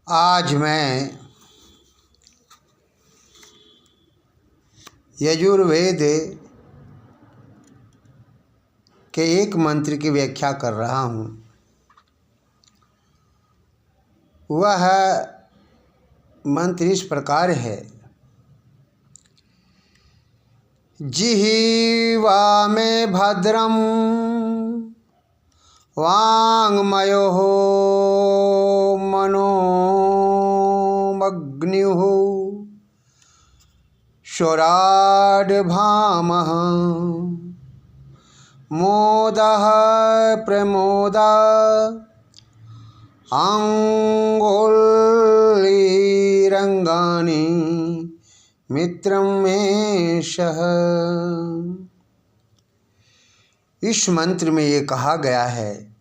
आज मैं यजुर्वेद के एक मंत्र की व्याख्या कर रहा हूँ। वह मंत्र इस प्रकार है। जिह्वा में भद्रम वाङ्मयोः मनोमग्निः स्वराड्भामः मोदः प्रमोदा अंगुलीरंगानि मित्रं मे सह। इस मंत्र में ये कहा गया है,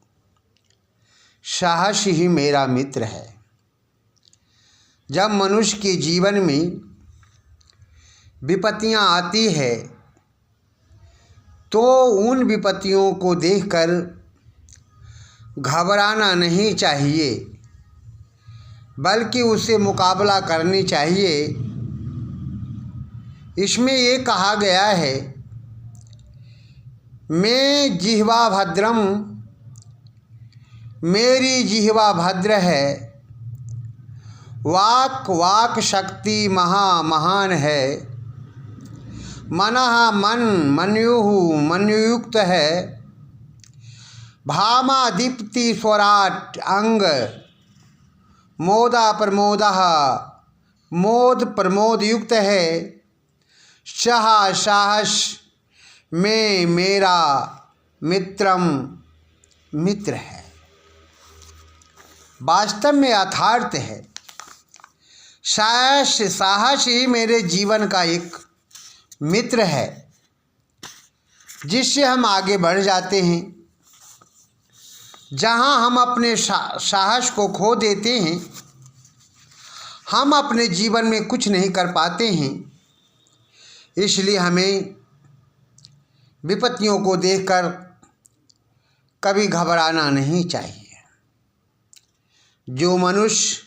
साहस ही मेरा मित्र है। जब मनुष्य के जीवन में विपत्तियां आती है तो उन विपत्तियों को देखकर घबराना नहीं चाहिए, बल्कि उससे मुकाबला करनी चाहिए। इसमें ये कहा गया है, मैं जिह्वा भद्रम, मेरी जिह्वा भद्र है। वाक शक्ति महान है। मनः मन्युयुक्त है। भामा दीप्ति स्वराट अंग। मोदा प्रमोदः मोद प्रमोद युक्त है। साहस में मेरा मित्र है। वास्तव में यथार्थ है। साहस ही मेरे जीवन का एक मित्र है, जिससे हम आगे बढ़ जाते हैं। जहाँ हम अपने साहस को खो देते हैं, हम अपने जीवन में कुछ नहीं कर पाते हैं। इसलिए हमें विपत्तियों को देखकर कभी घबराना नहीं चाहिए। जो मनुष्य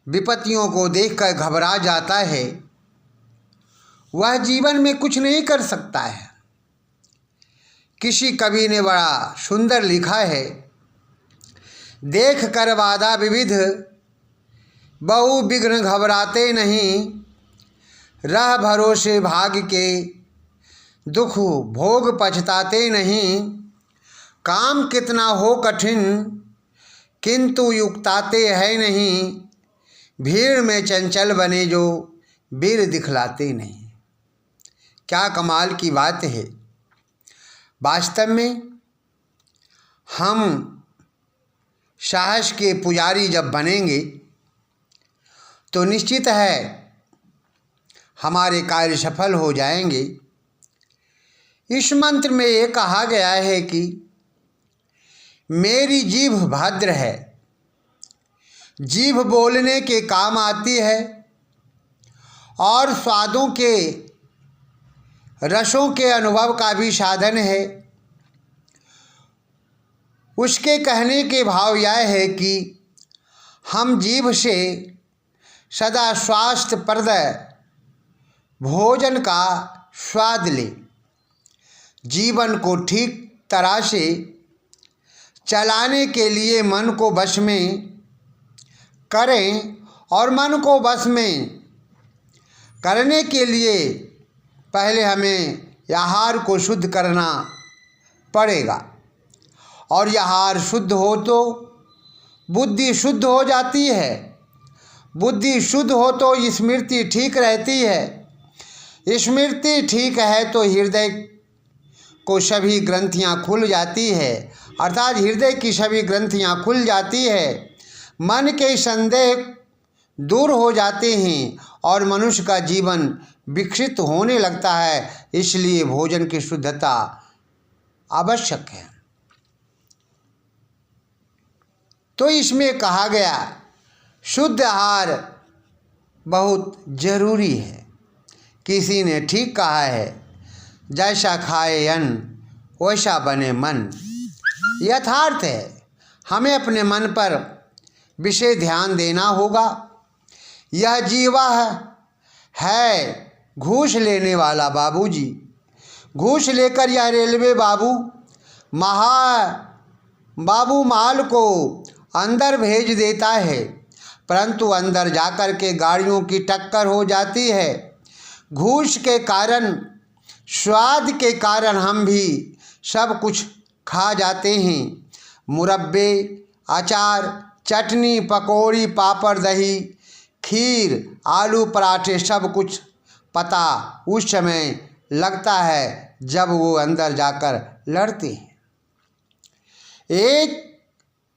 विपत्तियों को देखकर घबरा जाता है, वह जीवन में कुछ नहीं कर सकता है। किसी कवि ने बड़ा सुंदर लिखा है, देख कर बाधा विविध बहु विघ्न घबराते नहीं। रह भरोसे भाग्य के दुख भोग पछताते नहीं। काम कितना हो कठिन किंतु युक्ताते है नहीं। भीड़ में चंचल बने जो वीर दिखलाते नहीं। क्या कमाल की बात है। वास्तव में हम साहस के पुजारी जब बनेंगे तो निश्चित है हमारे कार्य सफल हो जाएंगे। इस मंत्र में ये कहा गया है कि मेरी जीभ भद्र है। जीभ बोलने के काम आती है और स्वादों के रसों के अनुभव का भी साधन है। उसके कहने के भाव यह है कि हम जीभ से सदा स्वास्थ्यप्रद भोजन का स्वाद लें। जीवन को ठीक तरह से चलाने के लिए मन को वश में करें, और मन को वश में करने के लिए पहले हमें आहार को शुद्ध करना पड़ेगा। और आहार शुद्ध हो तो बुद्धि शुद्ध हो जाती है। बुद्धि शुद्ध हो तो स्मृति ठीक रहती है। स्मृति ठीक है तो हृदय को सभी ग्रंथियां खुल जाती है, अर्थात हृदय की सभी ग्रंथियां खुल जाती है। मन के संदेह दूर हो जाते हैं और मनुष्य का जीवन विकसित होने लगता है। इसलिए भोजन की शुद्धता आवश्यक है। तो इसमें कहा गया, शुद्ध आहार बहुत जरूरी है। किसी ने ठीक कहा है, जैसा खाए अन्न वैसा बने मन। यथार्थ है। हमें अपने मन पर विषय ध्यान देना होगा। यह जीवा है घूस लेने वाला बाबूजी। घूस लेकर यह रेलवे बाबू माल को अंदर भेज देता है, परंतु अंदर जाकर के गाड़ियों की टक्कर हो जाती है। घूस के कारण, स्वाद के कारण हम भी सब कुछ खा जाते हैं। मुरब्बे, अचार, चटनी, पकौड़ी, पापड़, दही, खीर, आलू पराठे, सब कुछ पता उस समय लगता है जब वो अंदर जाकर लड़ते हैं। एक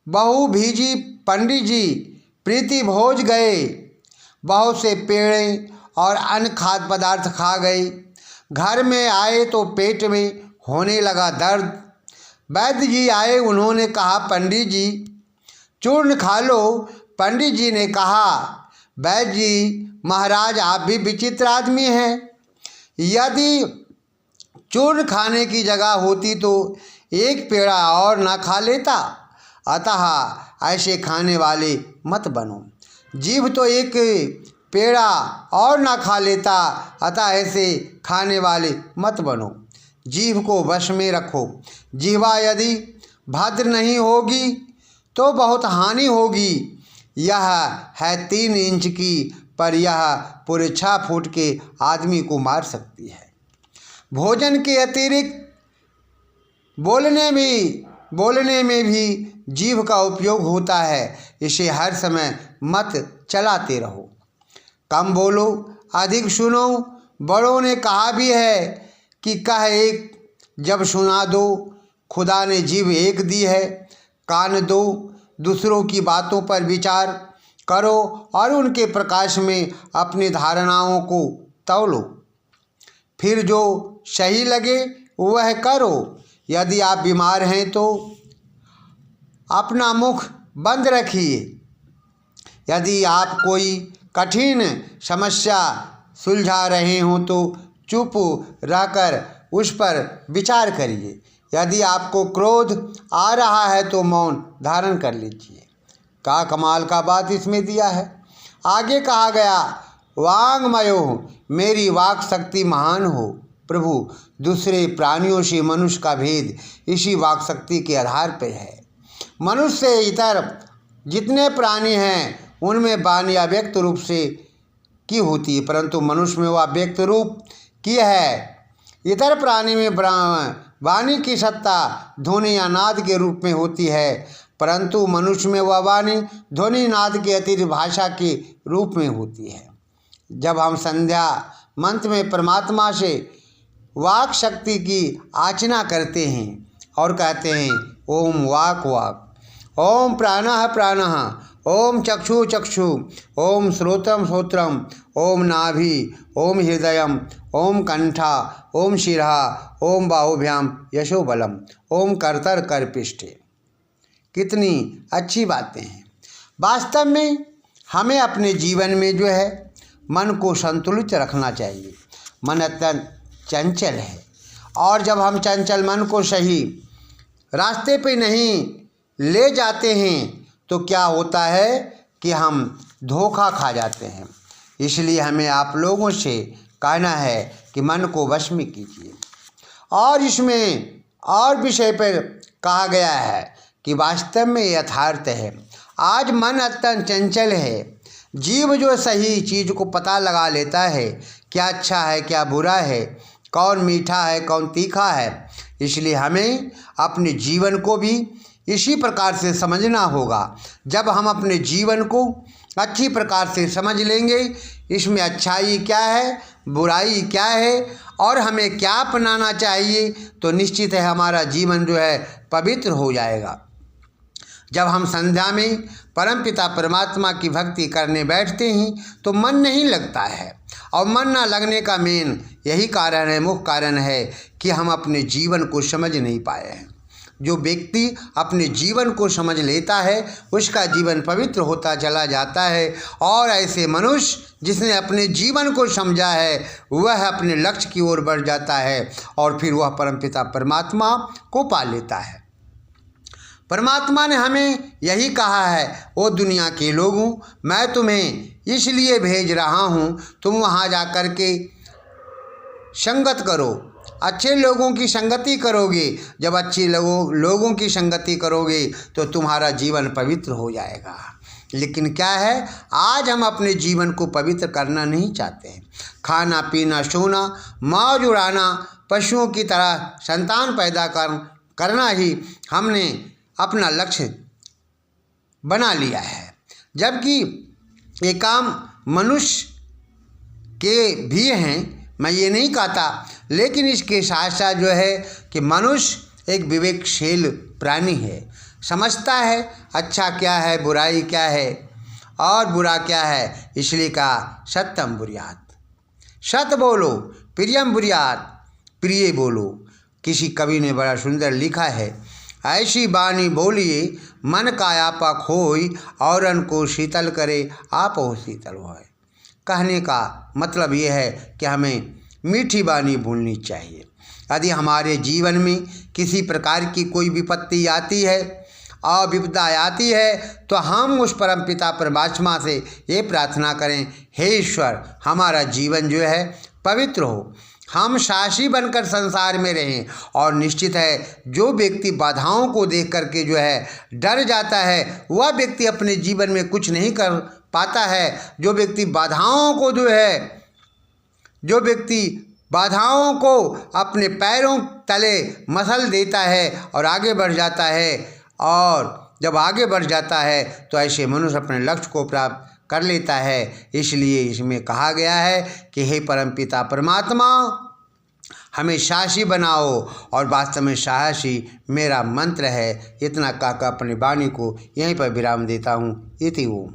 बहु भीजी पंडित जी प्रीति भोज गए, बहुत से पेड़े और अन्य खाद्य पदार्थ खा गए। घर में आए तो पेट में होने लगा दर्द। वैद्य जी आए, उन्होंने कहा पंडित जी चूर्ण खा लो। पंडित जी ने कहा वैद्य जी महाराज आप भी विचित्र आदमी हैं, यदि चूर्ण खाने की जगह होती तो एक पेड़ा और ना खा लेता, अतः ऐसे खाने वाले मत बनो। जीभ तो एक पेड़ा और ना खा लेता, अतः ऐसे खाने वाले मत बनो। जीभ को वश में रखो। जीवा यदि भद्र नहीं होगी तो बहुत हानि होगी। यह है 3 इंच की, पर यह पूरे 6 फुट के आदमी को मार सकती है। भोजन के अतिरिक्त बोलने में भी जीभ का उपयोग होता है। इसे हर समय मत चलाते रहो। कम बोलो, अधिक सुनो। बड़ों ने कहा भी है कि कह एक जब सुना दो। खुदा ने जीभ एक दी है, कान दो। दूसरों की बातों पर विचार करो और उनके प्रकाश में अपनी धारणाओं को तौलो। फिर जो सही लगे वह करो। यदि आप बीमार हैं तो अपना मुख बंद रखिए। यदि आप कोई कठिन समस्या सुलझा रहे हों तो चुप रहकर उस पर विचार करिए। यदि आपको क्रोध आ रहा है तो मौन धारण कर लीजिए। का कमाल का बात इसमें दिया है। आगे कहा गया वांगमयो, मेरी वाक शक्ति महान हो। प्रभु, दूसरे प्राणियों से मनुष्य का भेद इसी वाक शक्ति के आधार पर है। मनुष्य से इतर जितने प्राणी हैं उनमें वाणी अव्यक्त रूप से की होती है, परंतु मनुष्य में वह व्यक्त रूप की है। इतर प्राणी में वाणी की सत्ता ध्वनि या नाद के रूप में होती है, परंतु मनुष्य में वह वाणी ध्वनि नाद के अतिरिक्त भाषा के रूप में होती है। जब हम संध्या मंत्र में परमात्मा से वाक शक्ति की आचना करते हैं और कहते हैं ओम वाक वाक, ओम प्राणः प्राणः, ओम चक्षु चक्षु, ओम श्रोत्रम श्रोत्रम, ओम नाभि, ओम हृदयम, ओम कंठा, ओम शिरः, ओम बाहुभ्याम यशो बलम, ओम करतर करपिष्ठे। कितनी अच्छी बातें हैं। वास्तव में हमें अपने जीवन में जो है मन को संतुलित रखना चाहिए। मन अत्यंत चंचल है और जब हम चंचल मन को सही रास्ते पे नहीं ले जाते हैं तो क्या होता है कि हम धोखा खा जाते हैं। इसलिए हमें आप लोगों से कहना है कि मन को वश में कीजिए। और इसमें और विषय पर कहा गया है कि वास्तव में यथार्थ है। आज मन अत्यंत चंचल है। जीव जो सही चीज़ को पता लगा लेता है, क्या अच्छा है क्या बुरा है, कौन मीठा है कौन तीखा है। इसलिए हमें अपने जीवन को भी इसी प्रकार से समझना होगा। जब हम अपने जीवन को अच्छी प्रकार से समझ लेंगे, इसमें अच्छाई क्या है बुराई क्या है और हमें क्या अपनाना चाहिए, तो निश्चित है हमारा जीवन जो है पवित्र हो जाएगा। जब हम संध्या में परमपिता परमात्मा की भक्ति करने बैठते हैं तो मन नहीं लगता है, और मन ना लगने का मेन यही कारण है, मुख्य कारण है कि हम अपने जीवन को समझ नहीं पाए हैं। जो व्यक्ति अपने जीवन को समझ लेता है उसका जीवन पवित्र होता चला जाता है, और ऐसे मनुष्य जिसने अपने जीवन को समझा है वह अपने लक्ष्य की ओर बढ़ जाता है और फिर वह परमपिता परमात्मा को पा लेता है। परमात्मा ने हमें यही कहा है, ओ दुनिया के लोगों, मैं तुम्हें इसलिए भेज रहा हूँ, तुम वहाँ जा कर के संगत करो, अच्छे लोगों की संगति करोगे। जब अच्छे लोगों की संगति करोगे तो तुम्हारा जीवन पवित्र हो जाएगा। लेकिन क्या है, आज हम अपने जीवन को पवित्र करना नहीं चाहते हैं। खाना पीना सोना मौज उड़ाना, पशुओं की तरह संतान पैदा करना ही हमने अपना लक्ष्य बना लिया है। जबकि ये काम मनुष्य के भी हैं, मैं ये नहीं कहता, लेकिन इसके साथ साथ जो है कि मनुष्य एक विवेकशील प्राणी है, समझता है अच्छा क्या है, बुराई क्या है और बुरा क्या है। इसलिए कहा सत्यम बुर्यात, सत्य बोलो, प्रियम बुर्यात, प्रिय बोलो। किसी कवि ने बड़ा सुंदर लिखा है, ऐसी बानी बोलिए मन का आपा खोई, औरन को शीतल करे आप हो शीतल होए। कहने का मतलब ये है कि हमें मीठी बानी बोलनी चाहिए। यदि हमारे जीवन में किसी प्रकार की कोई विपत्ति आती है और विपदा आती है तो हम उस परम पिता परमात्मा से ये प्रार्थना करें, हे ईश्वर हमारा जीवन जो है पवित्र हो, हम साहसी बनकर संसार में रहें। और निश्चित है जो व्यक्ति बाधाओं को देख करके जो है डर जाता है, वह व्यक्ति अपने जीवन में कुछ नहीं कर पाता है। जो व्यक्ति बाधाओं को अपने पैरों तले मसल देता है और आगे बढ़ जाता है, और जब आगे बढ़ जाता है तो ऐसे मनुष्य अपने लक्ष्य को प्राप्त कर लेता है। इसलिए इसमें कहा गया है कि हे परमपिता परमात्मा हमें साहसी बनाओ, और वास्तव में साहसी मेरा मंत्र है। इतना कहकर अपनी वाणी को यहीं पर विराम देता हूँ। इति ओम।